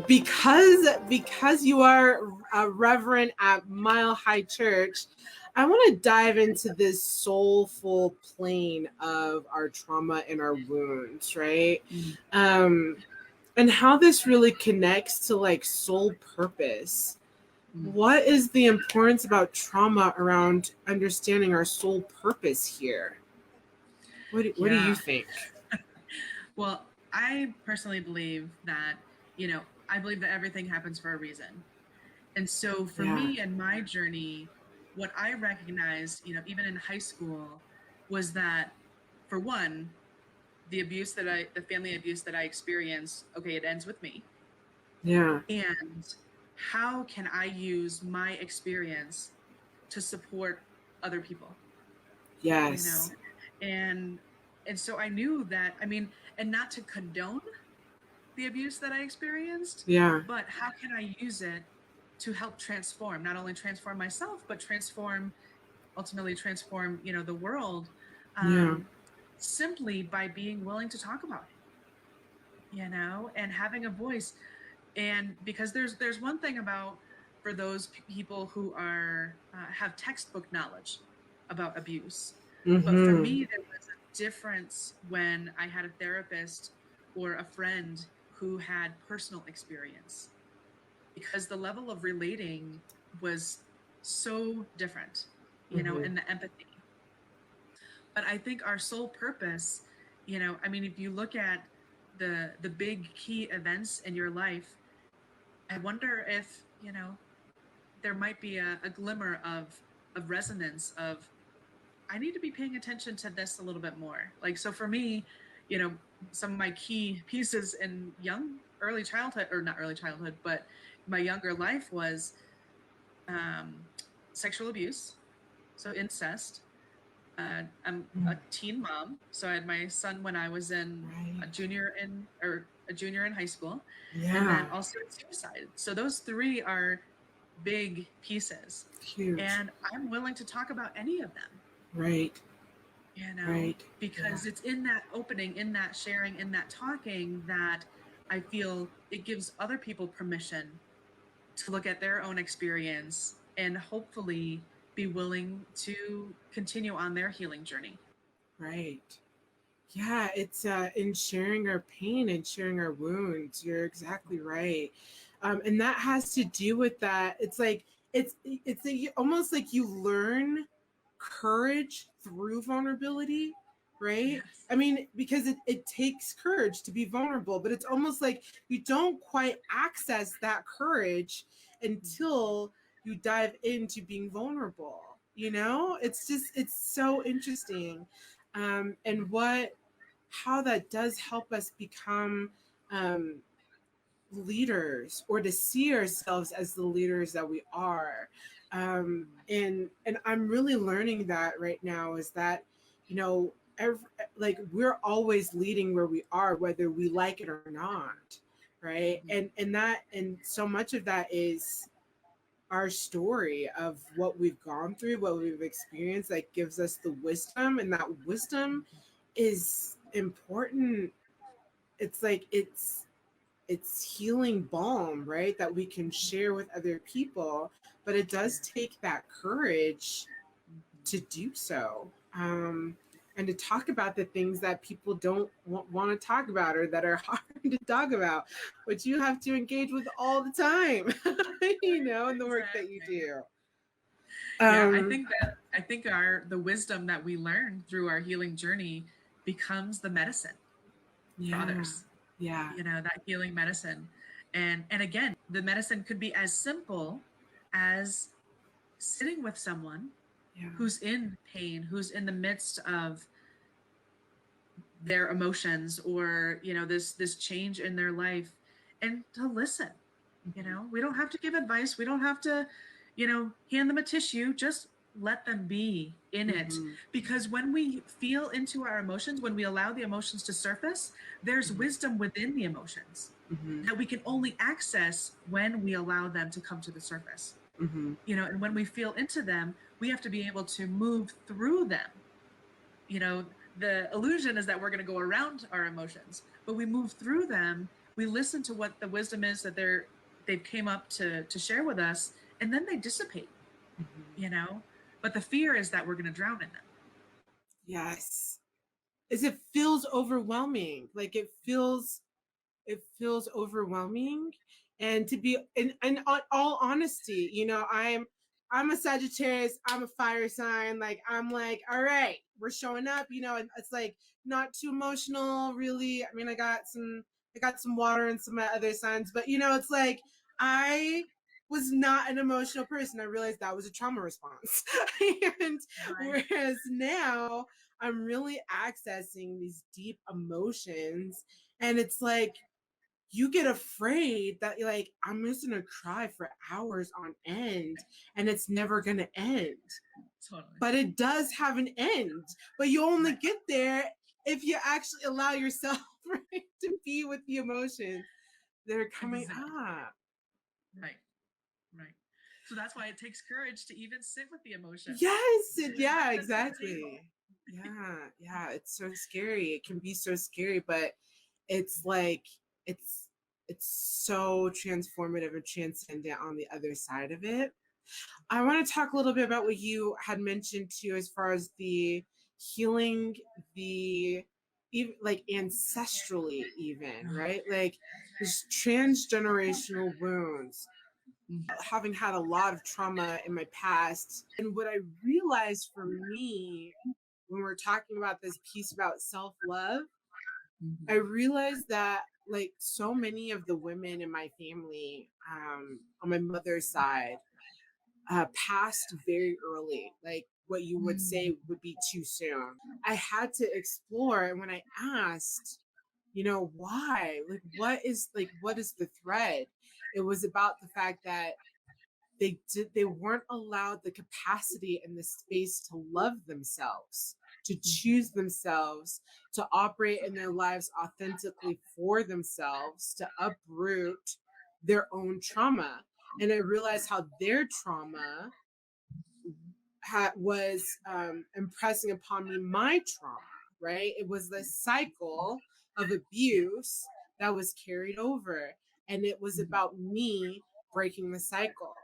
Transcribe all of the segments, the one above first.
Because you are a reverend at Mile High Church, I want to dive into this soulful plane of our trauma and our wounds, right? And how this really connects to like soul purpose. What is the importance about trauma around understanding our soul purpose here? What do you think? Well, I personally believe that, I believe that everything happens for a reason. And so for me and my journey, what I recognized, even in high school, was that, for one, the family abuse that I experienced, okay, it ends with me. Yeah. And how can I use my experience to support other people? Yes. And so I knew that, and not to condone the abuse that I experienced, but how can I use it to help transform, not only transform myself, but ultimately transform, the world, simply by being willing to talk about it, and having a voice. And because there's one thing about, for those people who are have textbook knowledge about abuse, but for me there was a difference when I had a therapist or a friend who had personal experience, because the level of relating was so different, and the empathy. But I think our soul purpose, if you look at the big key events in your life, I wonder if, there might be a glimmer of resonance of, I need to be paying attention to this a little bit more. Like, so for me, some of my key pieces in early childhood, or not early childhood, but my younger life, was sexual abuse, so incest. I'm a teen mom, so I had my son when I was in a junior in high school, and then also suicide. So those three are big pieces. Huge. And I'm willing to talk about any of them. Right. Because it's in that opening, in that sharing, in that talking, that I feel it gives other people permission to look at their own experience and hopefully be willing to continue on their healing journey. Right. Yeah, it's in sharing our pain and sharing our wounds. You're exactly right. And that has to do with that. It's like almost like you learn courage through vulnerability, right? Yes. Because it takes courage to be vulnerable, but it's almost like you don't quite access that courage until you dive into being vulnerable. It's so interesting. And how that does help us become leaders, or to see ourselves as the leaders that we are. And I'm really learning that right now, is that, like, we're always leading where we are, whether we like it or not. Right. And so much of that is our story of what we've gone through, what we've experienced, that gives us the wisdom, and that wisdom is important. It's like it's healing balm, right, that we can share with other people, but it does take that courage to do so, and to talk about the things that people don't want to talk about, or that are hard to talk about, which you have to engage with all the time, in the work that you do. I think the wisdom that we learn through our healing journey becomes the medicine for others. Yeah. That healing medicine. And again, the medicine could be as simple as sitting with someone who's in pain, who's in the midst of their emotions, or this change in their life, and to listen. We don't have to give advice, we don't have to hand them a tissue, just let them be in it. Because when we feel into our emotions, when we allow the emotions to surface, there's wisdom within the emotions that we can only access when we allow them to come to the surface. And when we feel into them, we have to be able to move through them. The illusion is that we're going to go around our emotions, but we move through them We listen to what the wisdom is that they've came up to share with us, and then they dissipate, you know. But the fear is that we're going to drown in them. Yes. Is it feels overwhelming. Like it feels overwhelming. And to be in all honesty, you know, I'm a Sagittarius, I'm a fire sign. Like I'm like, all right, we're showing up, you know, and it's like not too emotional, really. I mean, I got some water and some other signs, but you know, it's like I was not an emotional person. I realized that was a trauma response. And Right. whereas now I'm really accessing these deep emotions, and it's like you get afraid that you're like, I'm just gonna cry for hours on end and it's never gonna end. Totally. But it does have an end. But you only Right. get there if you actually allow yourself, right, to be with the emotions that are coming Exactly. up. Right. Right. So that's why it takes courage to even sit with the emotions, Yes, to yeah, invite them to the table. exactly. Yeah, it's so scary. It can be so scary, but it's like it's so transformative and transcendent on the other side of it. I want to talk a little bit about what you had mentioned too, as far as the healing, the even like ancestrally, even right, like there's transgenerational wounds. Having had a lot of trauma in my past, and what I realized for me when we're talking about this piece about self-love, I Mhm. realized that like so many of the women in my family, on my mother's side, passed very early, like what you would say would be too soon. I had to explore, and when I asked, you know, why, what is the thread, it was about the fact that they weren't allowed the capacity and the space to love themselves, to choose themselves, to operate in their lives authentically for themselves, to uproot their own trauma. And I realized how their trauma was impressing upon me my trauma, right? It was the cycle of abuse that was carried over, and it was Mhm. about me breaking the cycle.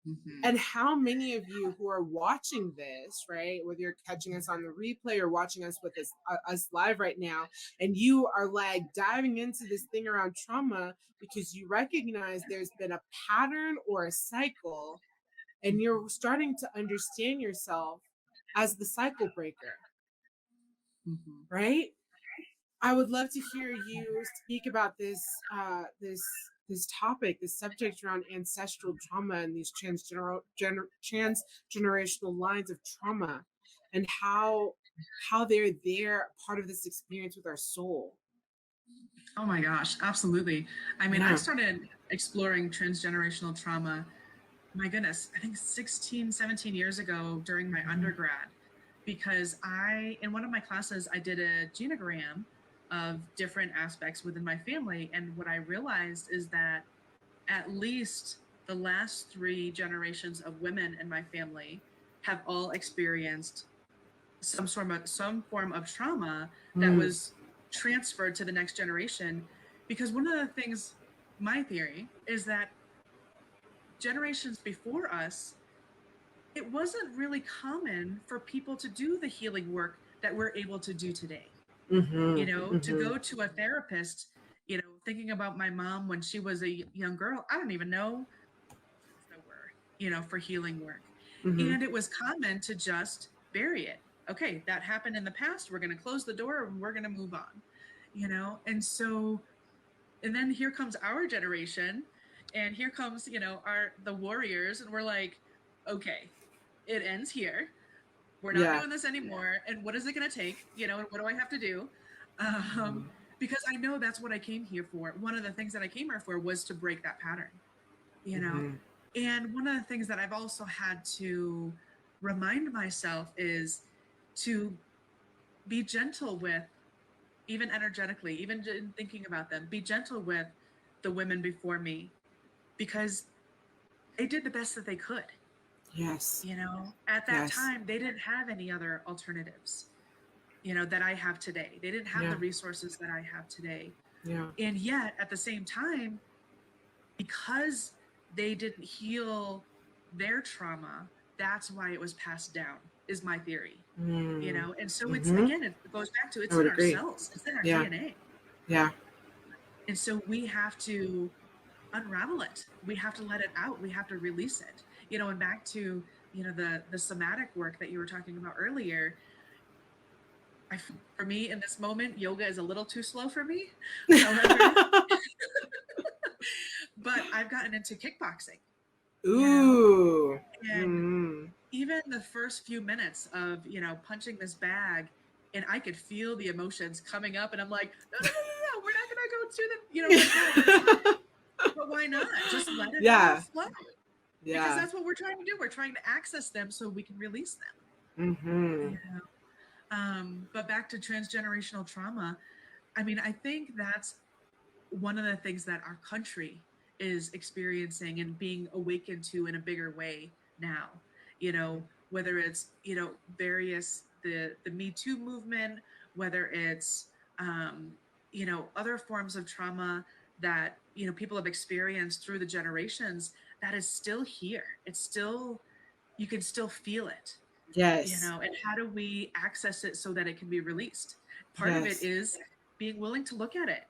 Mhm. And how many of you who are watching this, right, whether you're catching us on the replay or watching us with us live right now, and you are like diving into this thing around trauma because you recognize there's been a pattern or a cycle, and you're starting to understand yourself as the cycle breaker, Mhm. right? I would love to hear you speak about this topic, this subject around ancestral trauma and these transgenerational lines of trauma, and how they're part of this experience with our soul. Oh my gosh, absolutely. I mean, I Yeah. started exploring transgenerational trauma, my goodness, I think 16, 17 years ago during my Mhm. undergrad, because in one of my classes, I did a genogram of different aspects within my family. And what I realized is that at least the last three generations of women in my family have all experienced some form of trauma that Mm. was transferred to the next generation. Because one of the things, my theory is that generations before us, it wasn't really common for people to do the healing work that we're able to do today. You Mm-hmm. know, to Mm-hmm. go to a therapist, thinking about my mom when she was a young girl, I don't even know there were, for healing work. Mm-hmm. And it was common to just bury it. Okay, that happened in the past. We're going to close the door and we're going to move on, And so, and then here comes our generation, and here comes, the warriors, and we're like, okay, it ends here. We're not Yeah. doing this anymore. And what is it going to take? And what do I have to do? Um, Mm-hmm. because I know that's what I came here for. One of the things that I came here for was to break that pattern, you know. Mm-hmm. And one of the things that I've also had to remind myself is to be gentle with, even energetically, even in thinking about them, be gentle with the women before me, because they did the best that they could. Yes. At that Yes. time, they didn't have any other alternatives, that I have today. They didn't have Yeah. the resources that I have today. Yeah. And yet at the same time, because they didn't heal their trauma, that's why it was passed down, is my theory. You Mm. know, and so it's, Mm-hmm. again, it goes back to, I it's would in our agree. cells, it's in our Yeah. DNA. Yeah. And so we have to unravel it. We have to let it out. We have to release it. You know, and back to, you know, the somatic work that you were talking about earlier. For me in this moment, yoga is a little too slow for me. However, but I've gotten into kickboxing, you know, Ooh. and Mm. even the first few minutes of, you know, punching this bag, and I could feel the emotions coming up, and I'm like, no, no, no, no, no, we're not gonna go to the, you know, like, no, that's fine. But why not? Just let it all Yeah. flow. Because Yeah. that's what we're trying to do. We're trying to access them so we can release them. Mm-hmm. You know? But back to transgenerational trauma, I mean, I think that's one of the things that our country is experiencing and being awakened to in a bigger way now. You know, whether it's, you know, various the Me Too movement, whether it's you know, other forms of trauma that, you know, people have experienced through the generations, that is still here. It's still, you can still feel it, you Yes. know. And how do we access it so that it can be released? Part of it Yes. is being willing to look at it,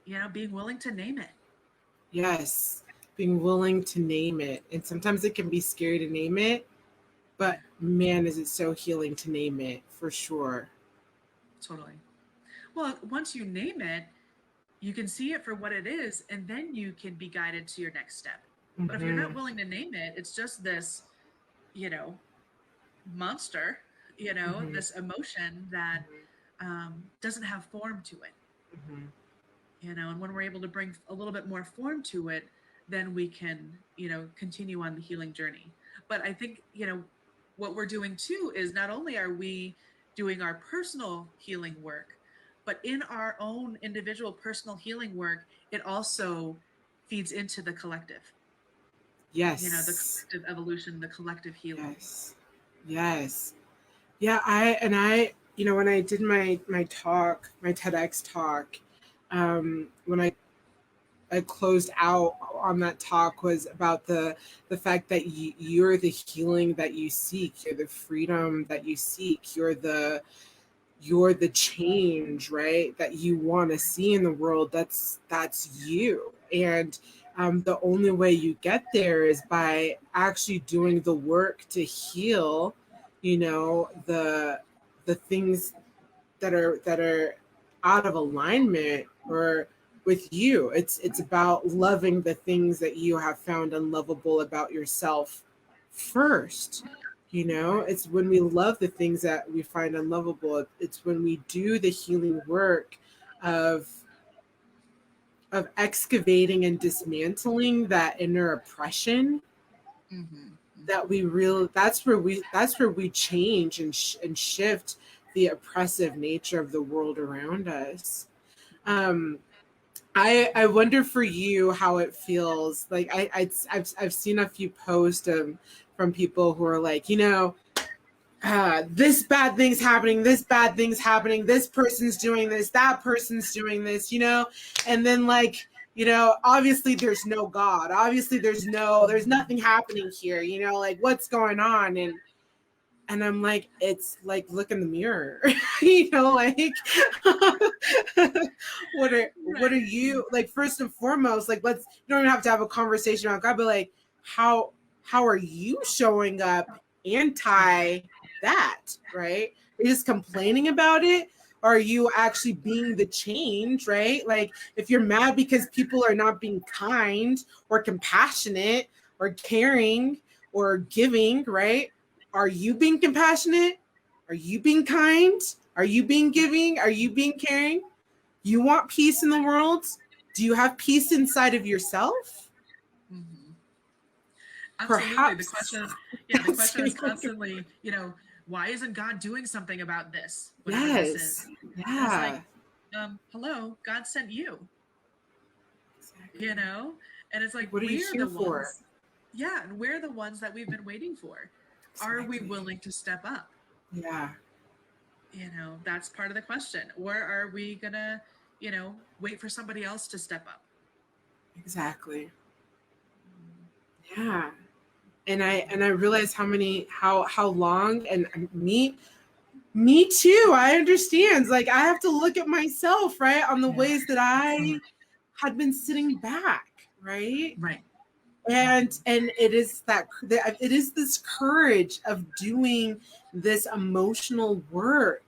you know, being willing to name it. Yes. Being willing to name it. And sometimes it can be scary to name it, Yeah, but man, is it so healing to name it for sure. totally. Well, once you name it, you can see it for what it is, and then you can be guided to your next step. But if you're Mm-hmm. not willing to name it, it's just this, you know, monster, you know, Mm-hmm. this emotion that doesn't have form to it, Mm-hmm. you know. And when we're able to bring a little bit more form to it, then we can, you know, continue on the healing journey. But I think, you know, what we're doing too is not only are we doing our personal healing work, but in our own individual personal healing work, it also feeds into the collective, you know, the Yes. collective evolution, the collective healing. Yes. Yes. Yeah, you know, when I did my talk, my TEDx talk, when I closed out on that talk was about the fact that you're the healing that you seek, you're the freedom that you seek, you're the change, right, that you want to see in the world. That's you. And the only way you get there is by actually doing the work to heal, you know, the things that are out of alignment or with you. It's about loving the things that you have found unlovable about yourself first. You know, Right. it's when we love the things that we find unlovable. It's when we do the healing work of of excavating and dismantling that inner oppression Mm-hmm. that Mm-hmm. we real that's where we change and shift the oppressive nature of the world around us. um I wonder for you how it feels. Like I've seen a few posts from people who are like, you know, this bad thing's happening, this bad thing's happening, this person's doing this, that person's doing this, you know, and then like, you know, obviously there's no God, obviously there's nothing happening here, you know, like what's going on. And I'm like, it's like, look in the mirror, you know, like what are Right. you like? First and foremost, like, let's, you don't even have to have a conversation about God, but like, how are you showing up Right. anti that, right? Are you just complaining about it? Or are you actually being the change, right? Like, if you're mad because people are not being kind or compassionate or caring or giving, right? Are you being compassionate? Are you being kind? Are you being giving? Are you being caring? You want peace in the world? Do you have peace inside of yourself? Mm-hmm. Absolutely. The Perhaps. question, yeah, the question is Yes. constantly, you know, why isn't God doing something about this, whatever this is? And it's like, Yeah. hello, God sent you, you Exactly. know? And it's like, What are you we're here the for? ones, yeah, and we're the ones that we've been waiting for. Are we Exactly. willing to step up? Yeah. You know, that's part of the question. Or are we gonna, wait for somebody else to step up. Exactly. Yeah. And I realize how long, and me too. I understand. Like, I have to look at myself, right, on the ways that I had been sitting back, right? Right. And it is this courage of doing this emotional work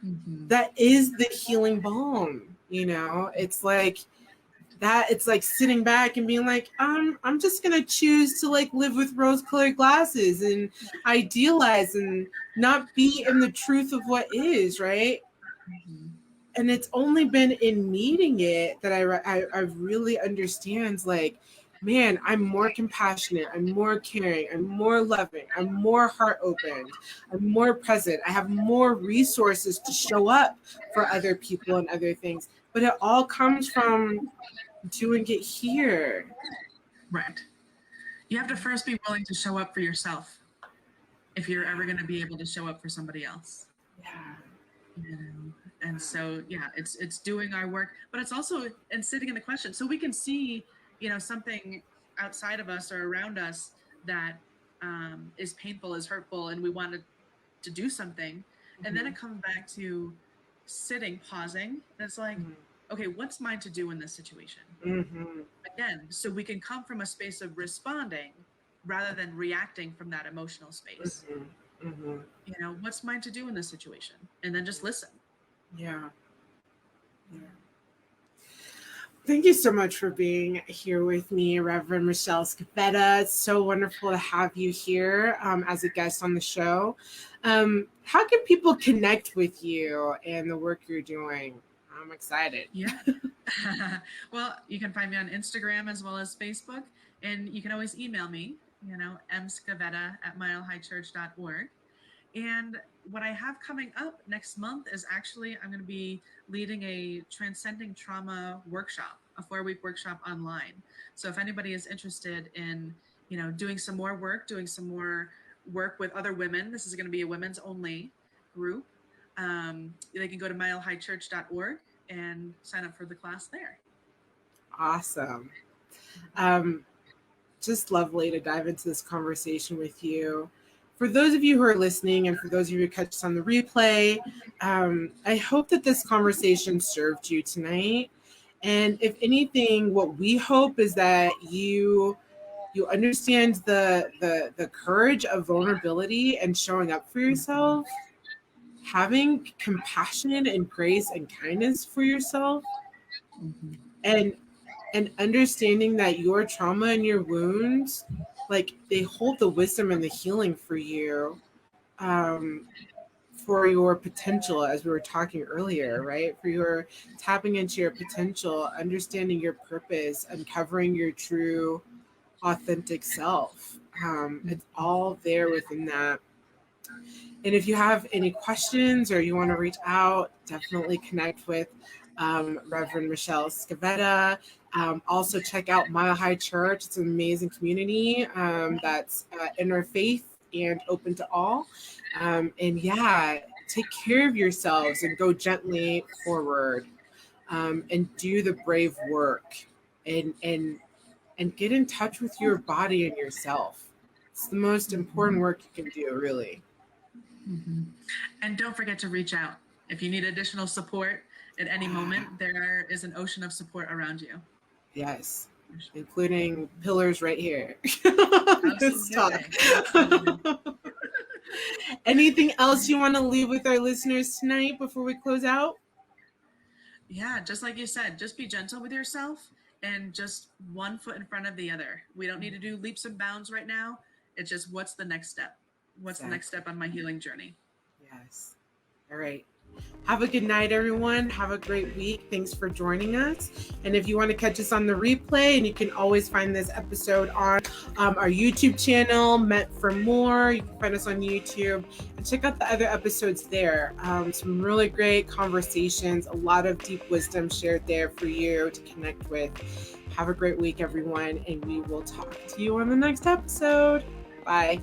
that is the healing balm. It's like that. It's like sitting back and being like, I'm just gonna choose to like live with rose-colored glasses and idealize and not be in the truth of what is, right? And it's only been in meeting it that I really understand, like, man, I'm more compassionate, I'm more caring, I'm more loving, I'm more heart opened, I'm more present, I have more resources to show up for other people and other things. But it all comes from doing it here. Right. You have to first be willing to show up for yourself if you're ever going to be able to show up for somebody else. Yeah. And so, yeah, it's doing our work, but it's also and sitting in the question, so we can see, something outside of us or around us that is painful, is hurtful, and we want to do something. And then it comes back to sitting, pausing. And it's like, okay, what's mine to do in this situation? Again, so we can come from a space of responding rather than reacting from that emotional space. What's mine to do in this situation? And then just listen. Yeah. Thank you so much for being here with me, Reverend Michelle Scavetta. It's so wonderful to have you here as a guest on the show. How can people connect with you and the work you're doing? I'm excited. Yeah. Well, you can find me on Instagram as well as Facebook, and you can always email me, mscavetta@milehighchurch.org. And what I have coming up next month is actually I'm going to be leading a transcending trauma workshop, a 4-week workshop online. So if anybody is interested in, doing some more work with other women, this is going to be a women's only group. They can go to milehighchurch.org and sign up for the class there. Awesome. Just lovely to dive into this conversation with you. For those of you who are listening and for those of you who catch us on the replay, I hope that this conversation served you tonight. And if anything, what we hope is that you understand the courage of vulnerability and showing up for yourself, having compassion and grace and kindness for yourself, and understanding that your trauma and your wounds, like, they hold the wisdom and the healing for you, for your potential, as we were talking earlier, right? For your tapping into your potential, understanding your purpose, uncovering your true, authentic self. It's all there within that. And if you have any questions or you want to reach out, definitely connect with Reverend Michelle Scavetta. Also check out Mile High Church. It's an amazing community that's interfaith and open to all. And yeah, take care of yourselves and go gently forward, and do the brave work, and get in touch with your body and yourself. It's the most important work you can do, really. And don't forget to reach out. If you need additional support at any moment, there is an ocean of support around you. Yes, including pillars right here. Anything else you want to leave with our listeners tonight before we close out? Yeah, just like you said, just be gentle with yourself and just one foot in front of the other. We don't need to do leaps and bounds right now. It's just, what's the next step? What's the next step on my healing journey? Yes. All right. Have a good night, everyone. Have a great week. Thanks for joining us. And if you want to catch us on the replay, and you can always find this episode on our YouTube channel, Meant for More. You can find us on YouTube and check out the other episodes there. Some really great conversations, a lot of deep wisdom shared there for you to connect with. Have a great week, everyone, and we will talk to you on the next episode. Bye.